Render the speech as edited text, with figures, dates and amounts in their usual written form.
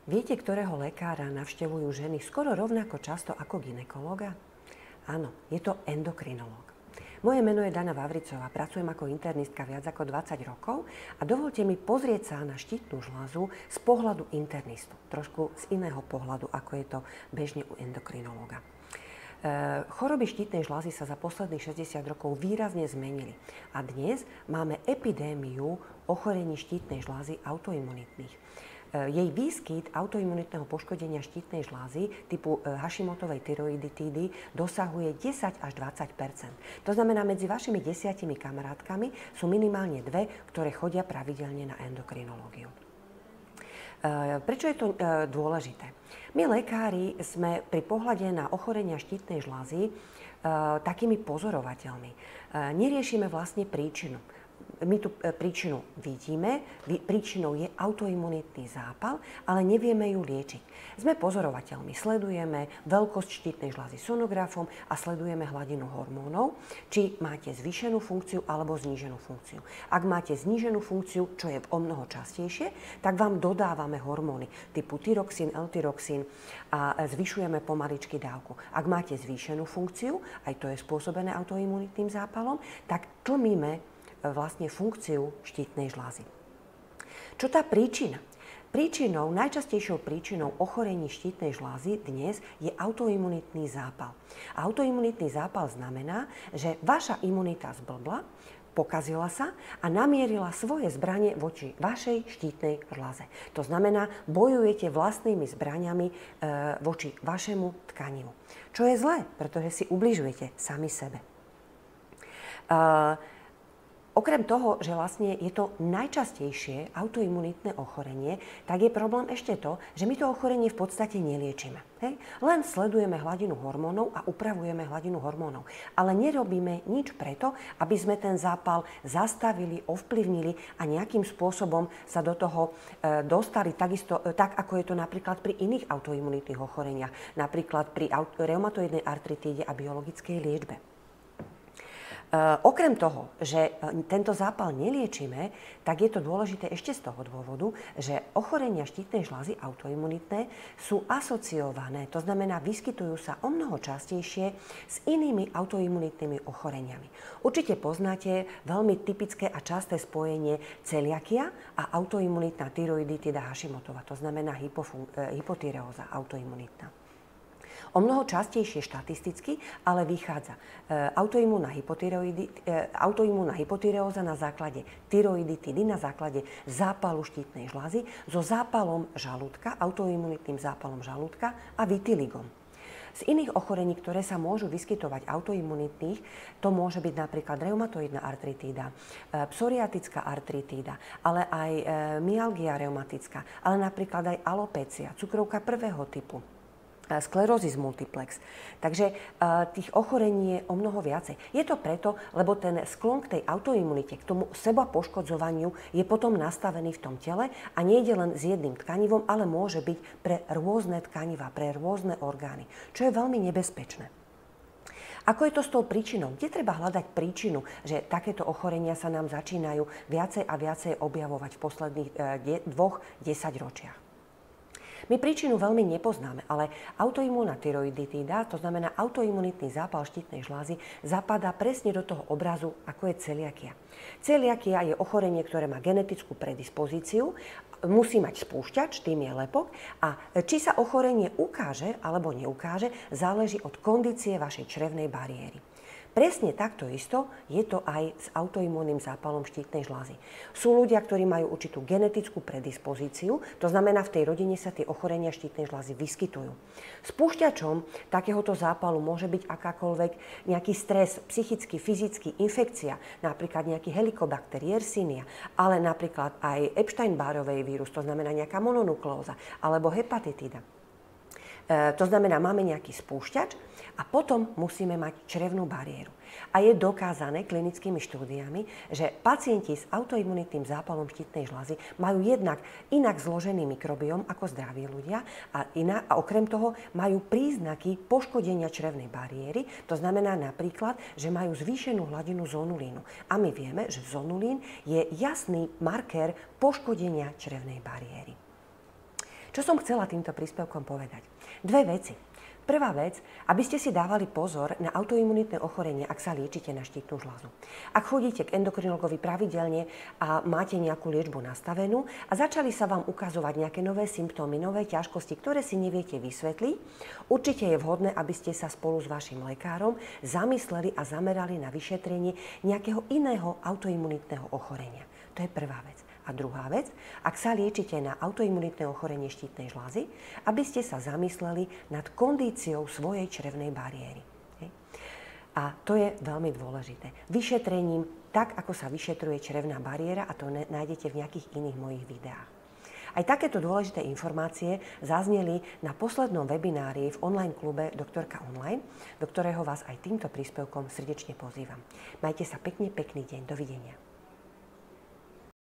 Viete, ktorého lekára navštevujú ženy skoro rovnako často ako gynekológa? Áno, je to endokrinológ. Moje meno je Dana Vavricová, pracujem ako internistka viac ako 20 rokov a dovolte mi pozrieť sa na štítnu žľazu z pohľadu internistu. Trošku z iného pohľadu, ako je to bežne u endokrinológa. Choroby štítnej žľazy sa za posledných 60 rokov výrazne zmenili a dnes máme epidémiu ochorení štítnej žľazy autoimunitných. Jej výskyt autoimunitného poškodenia štítnej žľazy typu Hashimotovej tyroiditídy dosahuje 10 až 20 %. To znamená, medzi vašimi 10 kamarátkami sú minimálne 2, ktoré chodia pravidelne na endokrinológiu. Prečo je to dôležité? My lekári sme pri pohľade na ochorenia štítnej žľazy takými pozorovateľmi. Neriešime vlastne príčinu. My tú príčinu vidíme, príčinou je autoimunitný zápal, ale nevieme ju liečiť. Sme pozorovateľmi, sledujeme veľkosť štítnej žľazy sonografom a sledujeme hladinu hormónov, či máte zvýšenú funkciu alebo zníženú funkciu. Ak máte zníženú funkciu, čo je omnoho častejšie, tak vám dodávame hormóny typu tyroxín, L-tyroxín a zvyšujeme pomaličky dávku. Ak máte zvýšenú funkciu, aj to je spôsobené autoimunitným zápalom, tak tlmíme vlastne funkciu štítnej žľazy. Čo tá príčina? Najčastejšou príčinou ochorení štítnej žľazy dnes je autoimunitný zápal. A autoimunitný zápal znamená, že vaša imunita zblbla, pokazila sa a namierila svoje zbranie voči vašej štítnej žľaze. To znamená, bojujete vlastnými zbraniami voči vašemu tkanivu. Čo je zlé, pretože si ubližujete sami sebe. Okrem toho, že vlastne je to najčastejšie autoimunitné ochorenie, tak je problém ešte to, že my to ochorenie v podstate neliečíme. Hej? Len sledujeme hladinu hormónov a upravujeme hladinu hormónov. Ale nerobíme nič preto, aby sme ten zápal zastavili, ovplyvnili a nejakým spôsobom sa do toho dostali takisto, tak ako je to napríklad pri iných autoimunitných ochoreniach, napríklad pri reumatoidnej artritíde a biologickej liečbe. Okrem toho, že tento zápal neliečíme, tak je to dôležité ešte z toho dôvodu, že ochorenia štítnej žľazy autoimunitné sú asociované, to znamená, vyskytujú sa omnoho častejšie s inými autoimunitnými ochoreniami. Určite poznáte veľmi typické a časté spojenie celiakia a autoimunitná tyroiditída Hashimotova, to znamená hypotyreóza autoimunitná. O mnoho častejšie štatisticky, ale vychádza autoimúnna hypotyreóza na základe tyroiditídy, na základe zápalu štítnej žľazy so zápalom žalúdka, autoimunitným zápalom žalúdka a vityligom. Z iných ochorení, ktoré sa môžu vyskytovať autoimunitných, to môže byť napríklad reumatoidná artritída, psoriatická artritída, ale aj myalgia reumatická, ale napríklad aj alopécia, cukrovka prvého typu, sklerózis multiplex. Takže tých ochorení je o mnoho viacej. Je to preto, lebo ten sklon k tej autoimunite, k tomu seba poškodzovaniu je potom nastavený v tom tele a nejde len s jedným tkanivom, ale môže byť pre rôzne tkanivá, pre rôzne orgány, čo je veľmi nebezpečné. Ako je to s tou príčinou? Kde treba hľadať príčinu, že takéto ochorenia sa nám začínajú viacej a viacej objavovať v posledných 2 desaťročiach? My príčinu veľmi nepoznáme, ale autoimúnna tyroiditída, to znamená autoimunitný zápal štítnej žľazy, zapadá presne do toho obrazu, ako je celiakia. Celiakia je ochorenie, ktoré má genetickú predispozíciu, musí mať spúšťač, tým je lepok, a či sa ochorenie ukáže alebo neukáže, záleží od kondície vašej črevnej bariéry. Presne takto isto je to aj s autoimúnnym zápalom štítnej žľazy. Sú ľudia, ktorí majú určitú genetickú predispozíciu, to znamená, v tej rodine sa tie ochorenia štítnej žľazy vyskytujú. Spúšťačom takéhoto zápalu môže byť akákoľvek nejaký stres, psychický, fyzický, infekcia, napríklad nejaký Helicobacter yersinia, ale napríklad aj Epstein-Barrovej vírus, to znamená nejaká mononukleóza, alebo hepatitída. To znamená, máme nejaký spúšťač a potom musíme mať črevnú bariéru. A je dokázané klinickými štúdiami, že pacienti s autoimunitným zápalom štítnej žľazy majú jednak inak zložený mikrobióm ako zdraví ľudia a okrem toho majú príznaky poškodenia črevnej bariéry. To znamená napríklad, že majú zvýšenú hladinu zonulínu. A my vieme, že zonulín je jasný markér poškodenia črevnej bariéry. Čo som chcela týmto príspevkom povedať? Dve veci. Prvá vec, aby ste si dávali pozor na autoimunitné ochorenie, ak sa liečite na štítnu žľazu. Ak chodíte k endokrinologovi pravidelne a máte nejakú liečbu nastavenú a začali sa vám ukazovať nejaké nové symptómy, nové ťažkosti, ktoré si neviete vysvetliť, určite je vhodné, aby ste sa spolu s vašim lekárom zamysleli a zamerali na vyšetrenie nejakého iného autoimunitného ochorenia. To je prvá vec. A druhá vec, ak sa liečite na autoimunitné ochorenie štítnej žľazy, aby ste sa zamysleli nad kondíciou svojej črevnej bariéry. A to je veľmi dôležité. Vyšetrením, tak ako sa vyšetruje črevná bariéra, a to nájdete v nejakých iných mojich videách. Aj takéto dôležité informácie zazneli na poslednom webinári v online klube Doktorka online, do ktorého vás aj týmto príspevkom srdečne pozývam. Majte sa pekný deň. Dovidenia.